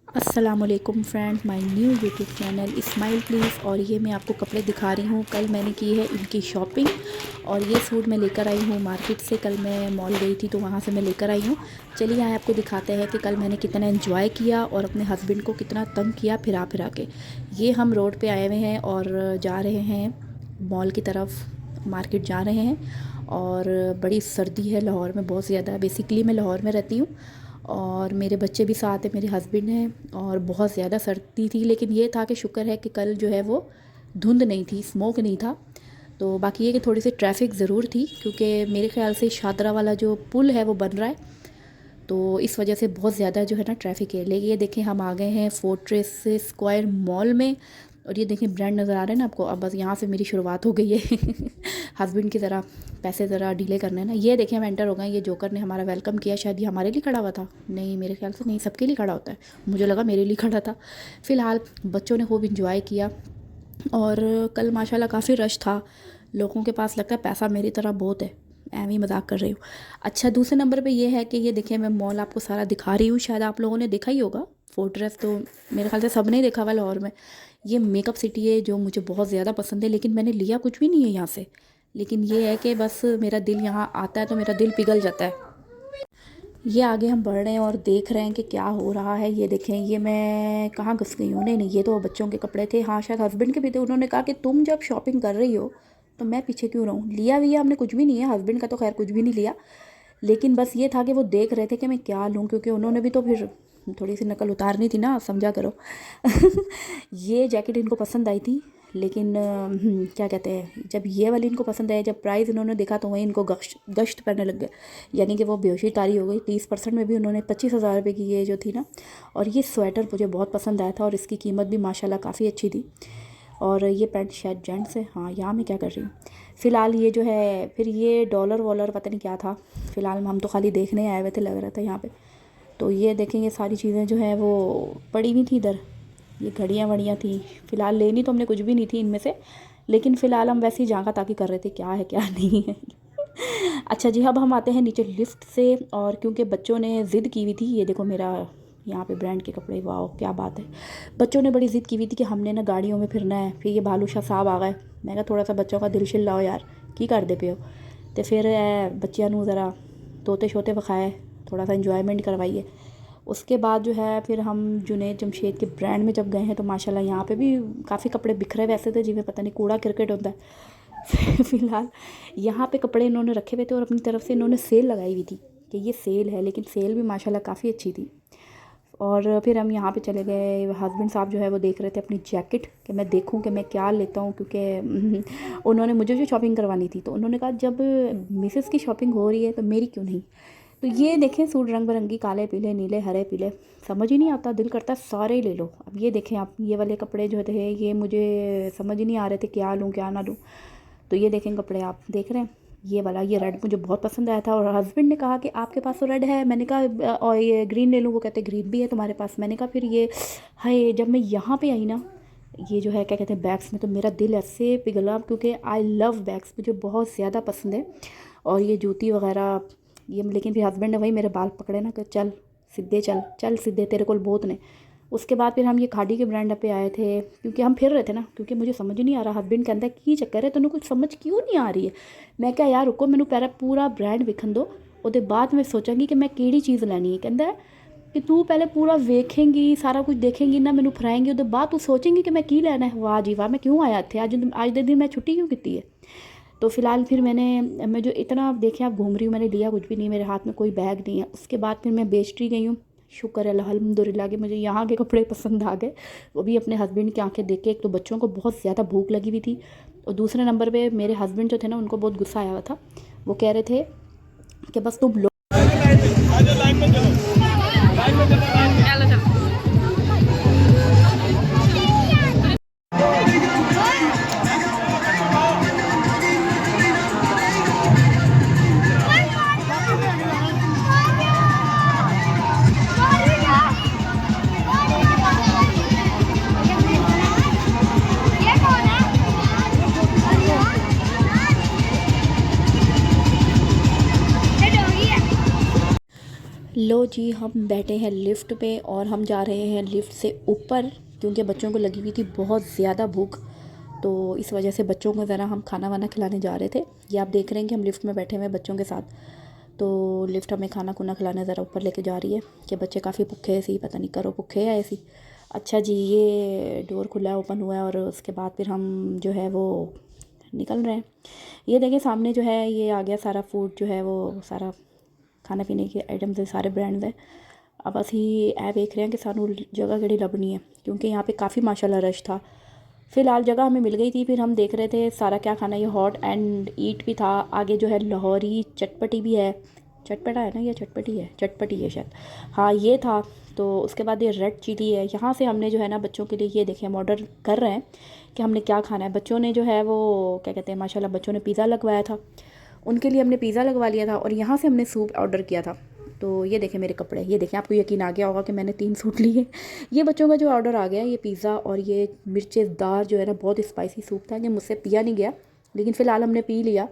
अस्सलामुअलैकुम friends, my new YouTube channel Ismail please. और ये मैं आपको कपड़े दिखा रही हूँ। कल मैंने की है इनकी शॉपिंग और ये सूट मैं लेकर आई हूँ मार्केट से। कल मैं मॉल गई थी तो वहाँ से मैं लेकर आई हूँ। चलिए यहाँ आपको दिखाते हैं कि कल मैंने कितना एंजॉय किया और अपने हस्बैंड को कितना तंग किया फिरा फिरा के। ये हम रोड पर आए हुए हैं और जा रहे हैं मॉल की तरफ, मार्केट जा रहे हैं। और बड़ी सर्दी है लाहौर में, बहुत ज़्यादा। बेसिकली मैं लाहौर में रहती हूँ और मेरे बच्चे भी साथ हैं, मेरे हस्बैंड हैं। और बहुत ज़्यादा सर्दी थी, लेकिन ये था कि शुक्र है कि कल जो है वो धुंध नहीं थी, स्मोक नहीं था। तो बाकी ये कि थोड़ी सी ट्रैफिक ज़रूर थी, क्योंकि मेरे ख़्याल से शादरा वाला जो पुल है वो बन रहा है, तो इस वजह से बहुत ज़्यादा जो है ना ट्रैफिक है। लेकिन ये देखें, हम आ गए हैं फोर्ट्रेस स्क्वायर मॉल में। और ये देखें ब्रांड नज़र आ रहे हैं ना आपको। अब बस यहाँ से मेरी शुरुआत हो गई है हस्बैंड की ज़रा पैसे ज़रा डीले करने हैं ना। ये देखें हम एंटर हो गए। ये जोकर ने हमारा वेलकम किया। शायद ये हमारे लिए खड़ा हुआ था, नहीं मेरे ख्याल से नहीं, सबके लिए खड़ा होता है। मुझे लगा मेरे लिए खड़ा था। फ़िलहाल बच्चों ने खूब इंजॉय किया और कल माशाल्लाह काफ़ी रश था। लोगों के पास लगता है पैसा मेरी तरह बहुत है, एवं ही मजाक कर रही हूँ। अच्छा, दूसरे नंबर पे ये है कि ये देखिए मैं मॉल आपको सारा दिखा रही हूँ। शायद आप लोगों ने देखा ही होगा फोर्ट्रेस, तो मेरे ख्याल से सब ने देखा हुआ लाहौर में। ये मेकअप सिटी है जो मुझे बहुत ज़्यादा पसंद है, लेकिन मैंने लिया कुछ भी नहीं है यहाँ से। लेकिन ये है कि बस मेरा दिल यहाँ आता है तो मेरा दिल पिघल जाता है। ये आगे हम बढ़ रहे हैं और देख रहे हैं कि क्या हो रहा है। ये देखें, ये मैं कहाँ घुस गई हूँ। नहीं नहीं, ये तो बच्चों के कपड़े थे। हाँ, शायद हस्बैंड के भी थे। उन्होंने कहा कि तुम जब शॉपिंग कर रही हो तो मैं पीछे क्यों रहूँ। लिया भी हमने कुछ भी नहीं है, हस्बैंड का तो खैर कुछ भी नहीं लिया। लेकिन बस ये था कि वो देख रहे थे कि मैं क्या लूँ, क्योंकि उन्होंने भी तो फिर थोड़ी सी नकल उतारनी थी ना, समझा करो ये जैकेट इनको पसंद आई थी, लेकिन क्या कहते हैं, जब ये वाली इनको पसंद आई, जब प्राइस इन्होंने देखा तो वहीं इनको गश्त करने लग गए। यानी कि वो बेहोशी तारी हो गई। 30% में भी उन्होंने 25,000 रुपये की ये जो थी ना। और ये स्वेटर मुझे बहुत पसंद आया था और इसकी कीमत भी माशाल्लाह काफ़ी अच्छी थी। और ये पैंट शायद जेंट्स है। हाँ, यहाँ मैं क्या कर रही हूँ फ़िलहाल, ये जो है फिर ये डॉलर वॉलर पता नहीं क्या था। फ़िलहाल हम तो खाली देखने आए हुए थे, लग रहा था यहाँ पे। तो ये देखें, ये सारी चीज़ें जो है वो पड़ी हुई थी इधर। ये घड़ियाँ वड़ियाँ थी। फ़िलहाल लेनी तो हमने कुछ भी नहीं थी इनमें से, लेकिन फ़िलहाल हम वैसे ही झांका ताकी कर रहे थे क्या है क्या नहीं है अच्छा जी, अब हम आते हैं नीचे लिफ्ट से। और क्योंकि बच्चों ने ज़िद की हुई थी, ये देखो मेरा यहाँ पे ब्रांड के कपड़े, वाह क्या बात है। बच्चों ने बड़ी ज़िद की हुई थी कि हमने ना गाड़ियों में फिरना है। फिर ये भालू शाह साहब आ गए। मैं कहा थोड़ा सा बच्चों का दिल शिल लाओ यार, की कर दे पे हो। तो फिर बच्चियां नू ज़रा तोते शोते विखाए, थोड़ा सा इंजॉयमेंट करवाइए। उसके बाद जो है फिर हम जुनैद जमशेद के ब्रांड में जब गए हैं तो माशाल्लाह यहाँ पे भी काफ़ी कपड़े बिखरे वैसे थे जिन्हें पता नहीं कूड़ा क्रिकेट होता है फ़िलहाल यहाँ पे कपड़े इन्होंने रखे हुए थे और अपनी तरफ से इन्होंने सेल लगाई हुई थी कि ये सेल है, लेकिन सेल भी माशाल्लाह काफ़ी अच्छी थी। और फिर हम यहाँ पे चले गए। हस्बैंड साहब जो है वो देख रहे थे अपनी जैकेट कि मैं देखूँ कि मैं क्या लेता हूँ, क्योंकि उन्होंने मुझे जो शॉपिंग करवानी थी। तो उन्होंने कहा जब मिसेस की शॉपिंग हो रही है तो मेरी क्यों नहीं। तो ये देखें सूट रंग बिरंगी, काले पीले नीले हरे पीले, समझ ही नहीं आता, दिल करता है सारे ले लो। अब ये देखें आप, ये वाले कपड़े जो थे ये मुझे समझ ही नहीं आ रहे थे क्या लूँ क्या ना लूँ। तो ये देखें कपड़े, आप देख रहे हैं ये वाला, ये रेड मुझे बहुत पसंद आया था। और हस्बैंड ने कहा कि आपके पास तो रेड है। मैंने कहा और ये ग्रीन ले लूँ। वो कहते ग्रीन भी है तुम्हारे पास। मैंने कहा फिर ये है। जब मैं यहाँ पे आई ना, ये जो है क्या कहते हैं बैग्स में, तो मेरा दिल ऐसे पिघला, क्योंकि आई लव बैग्स, मुझे बहुत ज़्यादा पसंद है। और ये जूती वगैरह ये, लेकिन फिर हस्बैंड ने वही मेरे बाल पकड़े ना कि चल सीधे चल, चल सीधे, तेरे को बहुत ने। उसके बाद फिर हम ये खाड़ी के ब्रांड पे आए थे, क्योंकि हम फिर रहे थे ना, क्योंकि मुझे समझ नहीं आ रहा। हस्बैंड कहता है की चक्कर है तेन कुछ समझ क्यों नहीं आ रही है। मैं क्या यार रुको, मैंने पहले पूरा ब्रांड विखन दो, उसके बाद मैं सोचांगी कि मैं केड़ी चीज़ लैनी है। कहता है कि तू पहले पूरा वेखेंगी, सारा कुछ देखेंगी ना, मैनू फराएंगी, उसके बाद तू सोचेंगी कि मैं की लैना है। वाह जी वाह, मैं क्यों आया थे अज के दिन मैं छुट्टी क्यों की है। तो फ़िलहाल फिर मैं जो इतना आप देखें आप घूम रही हूँ, मैंने लिया कुछ भी नहीं, मेरे हाथ में कोई बैग नहीं है। उसके बाद फिर मैं बेचती गई हूँ। शुक्र है अल्हम्दुलिल्लाह कि मुझे यहाँ के कपड़े पसंद आ गए, वो भी अपने हस्बैंड की आंखें देख के। एक तो बच्चों को बहुत ज़्यादा भूख लगी हुई थी, और दूसरे नंबर पे मेरे हस्बैंड जो थे ना उनको बहुत गुस्सा आया हुआ था। वो कह रहे थे कि बस तुम लो। लो जी, हम बैठे हैं लिफ्ट पे और हम जा रहे हैं लिफ्ट से ऊपर, क्योंकि बच्चों को लगी हुई थी बहुत ज़्यादा भूख। तो इस वजह से बच्चों को ज़रा हम खाना वाना खिलाने जा रहे थे। ये आप देख रहे हैं कि हम लिफ्ट में बैठे हुए हैं बच्चों के साथ। तो लिफ्ट हमें खाना खुना खिलाने ज़रा ऊपर लेके जा रही है कि बच्चे काफ़ी भूखे ऐसी, पता नहीं करो भूखे है ऐसी। अच्छा जी, ये डोर खुला है, ओपन हुआ है और उसके बाद फिर हम जो है वो निकल रहे हैं। ये देखें सामने जो है ये आ गया सारा फूड, जो है वो सारा खाने पीने के आइटम्स है, सारे ब्रांड्स हैं। अब असी ए देख रहे हैं कि सानू जगह केड़ी लभनी है, क्योंकि यहाँ पे काफ़ी माशाल्लाह रश था। फ़िलहाल जगह हमें मिल गई थी, फिर हम देख रहे थे सारा क्या खाना। ये हॉट एंड ईट भी था, आगे जो है लाहौरी चटपटी भी है। चटपटा है ना, ये चटपटी है, चटपटी है शायद, हाँ ये था। तो उसके बाद ये रेड चिली है। यहाँ से हमने जो है ना बच्चों के लिए, ये देखें हम ऑर्डर कर रहे हैं कि हमने क्या खाना है। बच्चों ने जो है वो क्या कहते हैं, माशाल्लाह बच्चों ने पिज़्ज़ा लगवाया था, उनके लिए हमने पिज़्ज़ा लगवा लिया था और यहाँ से हमने सूप ऑर्डर किया था। तो ये देखें मेरे कपड़े, ये देखें, आपको यकीन आ गया होगा कि मैंने 3 सूट लिए। ये बच्चों का जो ऑर्डर आ गया, ये पिज़्ज़ा और ये मिर्चेदार जो है ना बहुत स्पाइसी सूप था कि मुझसे पिया नहीं गया, लेकिन फ़िलहाल हमने पी लिया।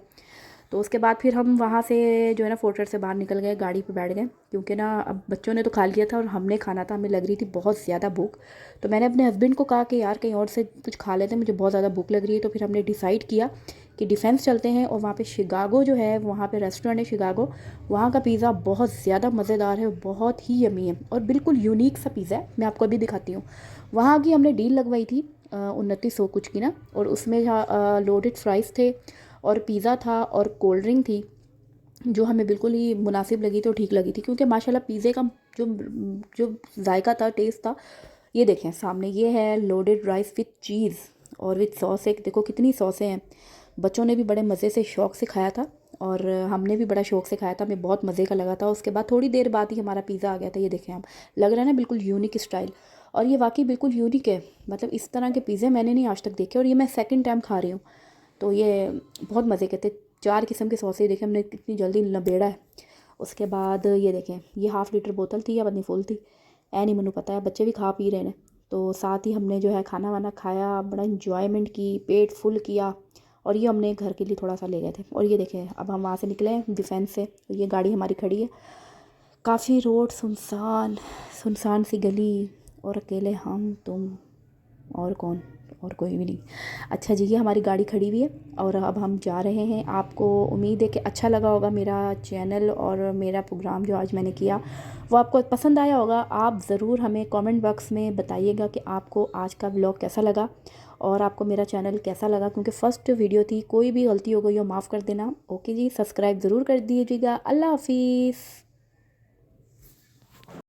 तो उसके बाद फिर हम वहाँ से जो है ना फोर्टर से बाहर निकल गए, गाड़ी पे बैठ गए, क्योंकि ना अब बच्चों ने तो खा लिया था और हमने खाना था, हमें लग रही थी बहुत ज़्यादा भूख। तो मैंने अपने हस्बैंड को कहा कि यार कहीं और से कुछ खा लेते हैं, मुझे बहुत ज़्यादा भूख लग रही है। तो फिर हमने डिसाइड किया कि डिफेंस चलते हैं और वहाँ पे शिकागो जो है, वहाँ पे रेस्टोरेंट है शिकागो, वहाँ का पिज़्ज़ा बहुत ज़्यादा मज़ेदार है, बहुत ही यमी है और बिल्कुल यूनिक सा पिज़्ज़ा है। मैं आपको अभी दिखाती हूँ। वहाँ की हमने डील लगवाई थी 2900 कुछ की ना, और उसमें लोडेड फ्राइज़ थे और पिज़्ज़ा था और कोल्ड ड्रिंक थी, जो हमें बिल्कुल ही मुनासिब लगी थी और ठीक लगी थी, क्योंकि माशाल्लाह पिज़्ज़े का जो जो जायका था, टेस्ट था। ये देखें सामने, ये है लोडेड राइस विथ चीज़ और विथ सॉस। एक देखो कितनी सॉसें हैं। बच्चों ने भी बड़े मज़े से शौक़ से खाया था और हमने भी बड़ा शौक़ से खाया था, हमें बहुत मज़े का लगा था। उसके बाद थोड़ी देर बाद ही हमारा पिज़्ज़ा आ गया था। ये देखें आप, लग रहा है ना बिल्कुल यूनिक स्टाइल, और ये वाकई बिल्कुल यूनिक है। मतलब इस तरह के पिज़्ज़े मैंने नहीं आज तक देखे और ये मैं सेकंड टाइम खा रही हूँ। तो ये बहुत मज़े के थे। 4 किस्म के सॉसेज देखें हमने कितनी जल्दी नबेड़ा है। उसके बाद ये देखें, ये हाफ़ लीटर बोतल थी या पता नहीं फुल थी, ऐ नहीं मैनू पता है, बच्चे भी खा पी रहे हैं। तो साथ ही हमने जो है खाना वाना खाया, बड़ा इंजॉयमेंट की, पेट फुल किया और ये हमने घर के लिए थोड़ा सा ले गए थे। और ये देखें अब हम वहाँ से निकले हैं डिफेंस से, और ये गाड़ी हमारी खड़ी है। काफ़ी रोड सुनसान, सुनसान सी गली और अकेले हम तुम और कौन, और कोई भी नहीं। अच्छा जी, ये हमारी गाड़ी खड़ी हुई है और अब हम जा रहे हैं। आपको उम्मीद है कि अच्छा लगा होगा मेरा चैनल और मेरा प्रोग्राम जो आज मैंने किया वो आपको पसंद आया होगा। आप ज़रूर हमें कमेंट बॉक्स में बताइएगा कि आपको आज का व्लॉग कैसा लगा और आपको मेरा चैनल कैसा लगा, क्योंकि फ़र्स्ट वीडियो थी, कोई भी गलती हो गई हो माफ़ कर देना। ओके जी, सब्सक्राइब ज़रूर कर दीजिएगा। अल्लाह हाफिज़।